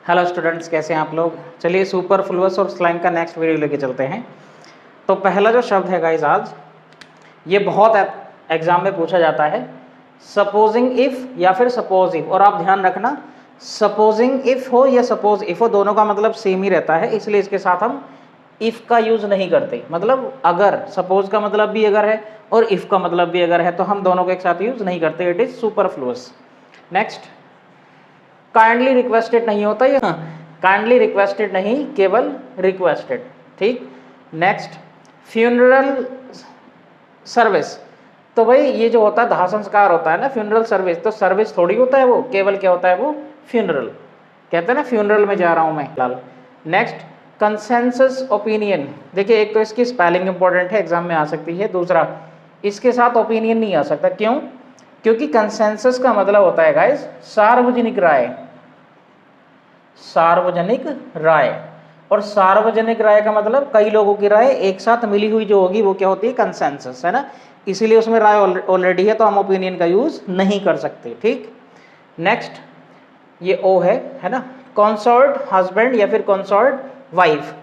Hello students, कैसे हैं आप लोग। चलिए सुपरफ्लुअस और स्लाइम का नेक्स्ट वीडियो लेके चलते हैं। तो पहला जो शब्द है गाइस आज, ये बहुत एग्जाम में पूछा जाता है, सपोजिंग इफ या फिर सपोज इफ। और आप ध्यान रखना, सपोजिंग इफ हो या सपोज इफ हो, दोनों का मतलब सेम ही रहता है, इसलिए इसके साथ हम इफ का यूज नहीं करते। मतलब अगर, सपोज का मतलब भी अगर है और इफ का मतलब भी अगर है, तो हम दोनों को एक साथ यूज नहीं करते। It is superfluous. Next, kindly requested नहीं होता, ये काइंडली रिक्वेस्टेड नहीं, केवल रिक्वेस्टेड। ठीक। Next, funeral service. तो भाई ये जो होता है दाह संस्कार होता है ना, फ्यूनरल सर्विस, तो सर्विस थोड़ी होता है वो, केवल क्या होता है वो, फ्यूनरल। कहते हैं ना फ्यूनरल में जा रहा हूं मैं लाल। Next, consensus opinion. देखिए, एक तो इसकी स्पेलिंग इंपॉर्टेंट है, एग्जाम में आ सकती है। दूसरा, इसके साथ ओपिनियन नहीं आ सकता। क्यों? क्योंकि कंसेंसस का मतलब होता है गाइस सार्वजनिक राय। सार्वजनिक राय, और सार्वजनिक राय का मतलब कई लोगों की राय एक साथ मिली हुई जो होगी वो क्या होती है, कंसेंसस, है ना। इसीलिए उसमें राय ऑलरेडी है, तो हम ओपिनियन का यूज नहीं कर सकते। ठीक। नेक्स्ट, ये ओ है ना, कंसोर्ट हस्बैंड या फिर कंसोर्ट वाइफ।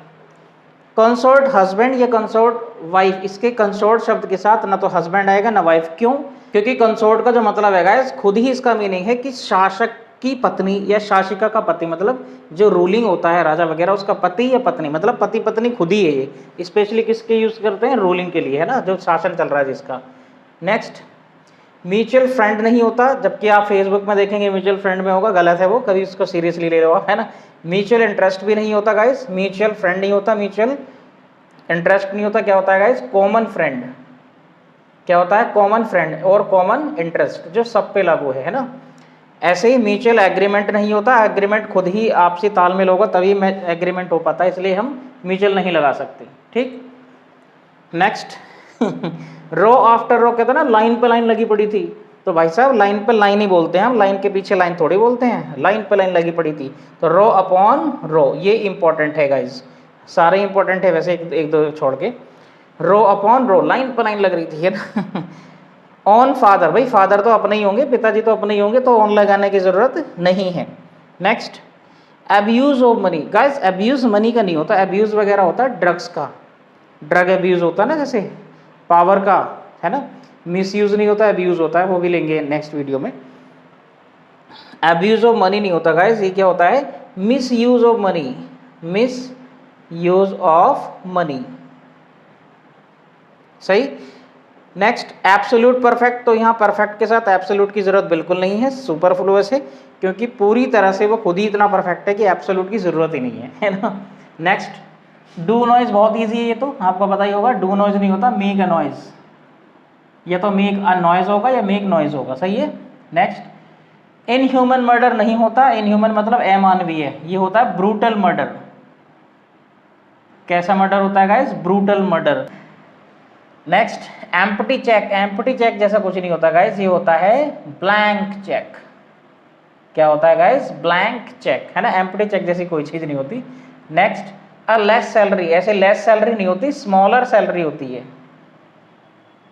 कंसोर्ट हस्बैंड या कंसोर्ट वाइफ, इसके कंसोर्ट शब्द के साथ ना तो हस्बैंड आएगा ना वाइफ। क्यों? क्योंकि कंसोर्ट का जो मतलब है गाइस, खुद ही इसका मीनिंग है कि शासक की पत्नी या शासिका का पति, मतलब जो रूलिंग होता है राजा वगैरह, उसका पति या पत्नी, मतलब पति पत्नी खुद ही है। ये स्पेशली किसके यूज करते हैं, रूलिंग के लिए, है ना, जो शासन चल रहा है जिसका। नेक्स्ट, म्यूचुअल फ्रेंड नहीं होता, जबकि आप फेसबुक में देखेंगे म्यूचुअल फ्रेंड में होगा, गलत है वो, कभी उसको सीरियसली ले लो, है ना। म्यूचुअल इंटरेस्ट भी नहीं होता गाइस, म्यूचुअल फ्रेंड नहीं होता, म्यूचुअल इंटरेस्ट नहीं होता। क्या होता है गाइस, कॉमन फ्रेंड। क्या होता है, कॉमन फ्रेंड और कॉमन इंटरेस्ट, जो सब पे लागू है ना। ऐसे ही म्यूचुअल एग्रीमेंट नहीं होता, एग्रीमेंट खुद ही आपसी तालमेल होगा तभी एग्रीमेंट हो पाता है, इसलिए हम म्यूचुअल नहीं लगा सकते। ठीक। नेक्स्ट, रो आफ्टर रो, कहते हैं ना लाइन पे लाइन लगी पड़ी थी, तो भाई साहब लाइन पे लाइन ही बोलते हैं हम, लाइन के पीछे लाइन थोड़ी बोलते हैं, लाइन पे लाइन लगी पड़ी थी। तो रो अपॉन रो, ये इंपॉर्टेंट है गाइज, सारे इंपॉर्टेंट है वैसे, एक दो छोड़ के। रो अपॉन रो, लाइन पे लाइन लग रही थी, है ना। ऑन फादर, भाई फादर तो अपने ही होंगे, पिताजी तो अपने ही होंगे, तो ऑन लगाने की जरूरत नहीं है। Next, abuse of money. Guys, abuse money का नहीं होता, अब्यूज वगैरह होता है ड्रग्स का, ड्रग अब्यूज होता है ना, जैसे पावर का, है ना। मिसयूज नहीं होता, अब्यूज होता है, वो भी लेंगे नेक्स्ट वीडियो में। अब्यूज ऑफ मनी नहीं होता गाइस, ये क्या होता है, misuse of money, misuse of money. सही। Next, absolute perfect. तो यहाँ परफेक्ट के साथ एब्सोल्यूट की जरूरत बिल्कुल नहीं है, सुपरफ्लुअस है, क्योंकि पूरी तरह से वो खुद ही इतना परफेक्ट है कि एब्सोल्यूट की जरूरत ही नहीं है ना। नेक्स्ट, डू नॉइज, बहुत इजी है ये तो आपको पता ही होगा, डू नॉइज नहीं होता, मेक अ नॉइज, या तो मेक अ नॉइज होगा या मेक नॉइज होगा। सही है। नेक्स्ट, इनह्यूमन मर्डर नहीं होता, इनह्यूमन मतलब अमानवीय, ये होता है ब्रूटल मर्डर। कैसा मर्डर होता है guys, brutal murder. Next, empty cheque, empty cheque जैसा कुछ नहीं होता गाइस, ये होता है ब्लैंक चेक। क्या होता है गाइस, ब्लैंक चेक, है ना, एम्प्टी चेक जैसी कोई चीज नहीं होती। नेक्स्ट, अ लेस सैलरी, ऐसे लेस सैलरी नहीं होती, स्मॉलर सैलरी होती है।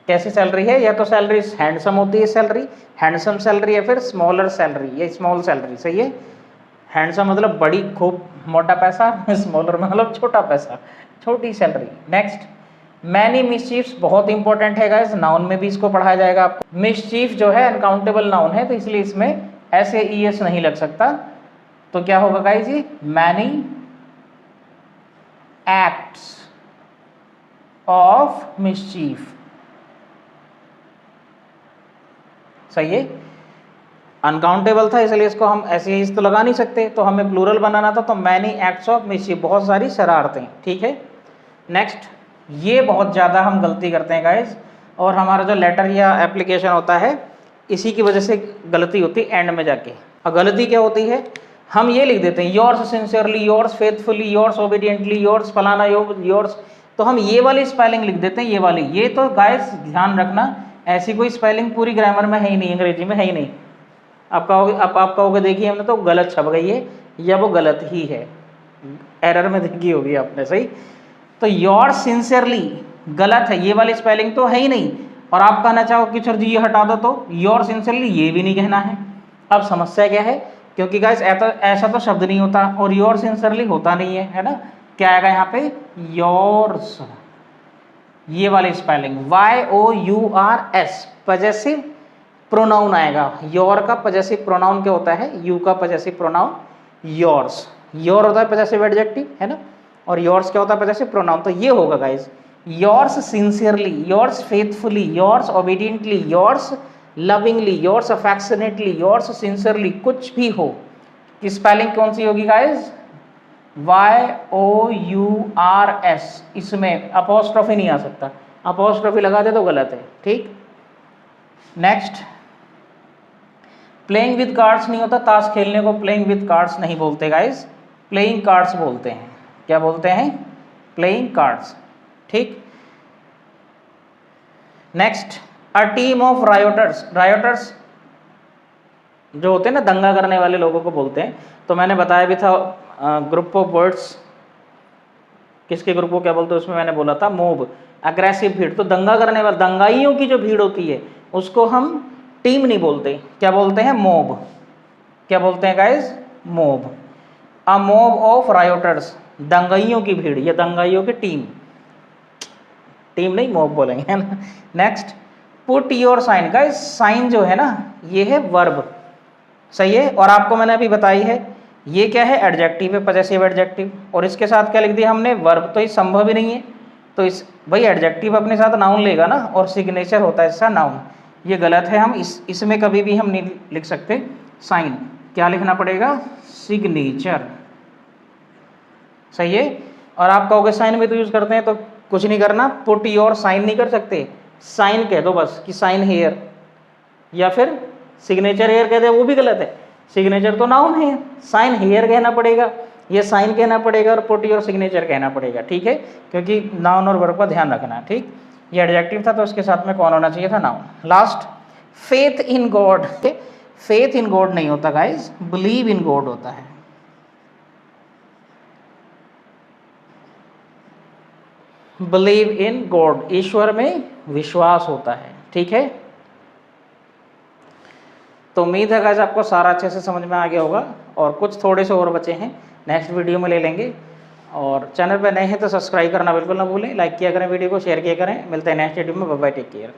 कैसी सैलरी है, या तो सैलरी हैंडसम होती है, सैलरी हैंडसम सैलरी, या फिर स्मॉलर सैलरी, या स्मॉल सैलरी। सही है। हैंडसम मतलब बड़ी खूब मोटा पैसा, स्मॉलर मतलब छोटा पैसा, छोटी सैलरी। नेक्स्ट, मैनी मिसचीफ्स, बहुत इंपॉर्टेंट है गाइस, नाउन में भी इसको पढ़ाया जाएगा आपको। मिसचीफ जो है अनकाउंटेबल नाउन है, तो इसलिए इसमें ऐसे ईएस नहीं लग सकता, तो क्या होगा गाइस, ये मैनी एक्ट्स ऑफ मिसचीफ। सही है। अनकाउंटेबल था इसलिए इसको हम ऐसे ही तो लगा नहीं सकते, तो हमें प्लूरल बनाना था, तो मैनी एक्ट्स ऑफ मिसचीफ, बहुत सारी शरारतें। ठीक है। नेक्स्ट, ये बहुत ज़्यादा हम गलती करते हैं गाइस, और हमारा जो लेटर या एप्लीकेशन होता है इसी की वजह से गलती होती है एंड में जाके। और गलती क्या होती है, हम ये लिख देते हैं yours sincerely, yours faithfully, yours obediently, yours फलाना योर्स, तो हम ये वाली स्पेलिंग लिख देते हैं, ये वाली। ये तो गाइस ध्यान रखना, ऐसी कोई स्पेलिंग पूरी ग्रामर में है ही नहीं, अंग्रेजी में है ही नहीं। आप कहोगे देखिए हमने तो गलत छप गई है, या वो गलत ही है, एरर में देखी होगी आपने। सही। तो योर सिंसियरली गलत है, ये वाली स्पेलिंग तो है ही नहीं, और आप कहना चाहो कि सर जी ये हटा दो, तो योर सिंसियरली ये भी नहीं कहना है। अब समस्या क्या है, क्योंकि गाइस ऐसा तो शब्द नहीं होता, और योर सिंसियरली होता नहीं है ना। क्या आएगा यहाँ पे, योर्स, ये वाली स्पेलिंग YOURS, पजेसिव प्रोनाउन आएगा। योर का पजेसिव प्रोनाउन क्या होता है, यू का पजेसिव प्रोनाउन योर्स। योर होता है पजेसिव एडजेक्टिव, है ना, और योर्स क्या होता है पजेसिव प्रोनाउन। तो ये होगा guys, yours sincerely, yours faithfully, yours obediently, yours lovingly, yours affectionately, yours sincerely, कुछ भी हो, स्पेलिंग कौन सी होगी गाइस, YOURS। इसमें अपोस्ट्रोफी नहीं आ सकता, अपोस्ट्रोफी लगा दे तो गलत है, ठीक। नेक्स्ट, प्लेइंग विद कार्ड्स नहीं होता, ताश खेलने को प्लेइंग विद कार्ड्स नहीं बोलते गाइस, प्लेइंग कार्ड्स बोलते हैं। क्या बोलते हैं, प्लेइंग कार्ड्स, ठीक। नेक्स्ट, अ टीम ऑफ रायोटर्स, रायोटर्स जो होते हैं ना दंगा करने वाले लोगों को बोलते हैं। तो मैंने बताया भी था ग्रुप ऑफ वर्ड्स, किसके ग्रुप को क्या बोलते हैं, उसमें मैंने बोला था मोब, अग्रेसिव भीड़। तो दंगा करने वाले, दंगाइयों की जो भीड़ होती है उसको हम टीम नहीं बोलते, क्या बोलते हैं, मोब। क्या बोलते हैं guys, mob. A mob of rioters, दंगाइयों की भीड़ या दंगाइयों की टीम, टीम नहीं मोब बोलेंगे, है ना। Next, put your sign, guys sign जो है ना ये है वर्ब, सही है। और आपको मैंने अभी बताई है ये क्या है, एडजेक्टिव है, पजेसिव एडजेक्टिव, और इसके साथ क्या लिख दिया हमने, वर्ब। तो ये संभव ही नहीं है, तो इस भाई एडजेक्टिव अपने साथ नाउन लेगा ना, और सिग्नेचर होता है इसका नाउन, ये गलत है। हम इसमें कभी भी हम नहीं लिख सकते साइन, क्या लिखना पड़ेगा, सिग्नेचर, सही है। और आप कहोगे साइन में तो यूज करते हैं, तो कुछ नहीं करना, पुट योर साइन नहीं कर सकते, साइन कह दो बस कि साइन हेयर, या फिर सिग्नेचर हेयर कह दे, वो भी गलत है, सिग्नेचर तो नाउन है, साइन हेयर कहना पड़ेगा, ये साइन कहना पड़ेगा, और पुट योर सिग्नेचर कहना पड़ेगा, ठीक है, क्योंकि नाउन और वर्ब का ध्यान रखना, ठीक। ये एडजेक्टिव था तो उसके साथ में कौन होना चाहिए था, noun. Last, faith in God, faith in God नहीं होता गाइस, बिलीव इन गॉड होता है। बिलीव इन गॉड, ईश्वर में विश्वास होता है, ठीक है। तो उम्मीद है गाइस आपको सारा अच्छे से समझ में आ गया होगा, और कुछ थोड़े से और बचे हैं, नेक्स्ट वीडियो में ले लेंगे। और चैनल पे नए हैं तो सब्सक्राइब करना बिल्कुल ना भूलें, लाइक किया करें वीडियो को, शेयर किया करें। मिलते हैं नेक्स्ट वीडियो में, बाय बाय, टेक केयर।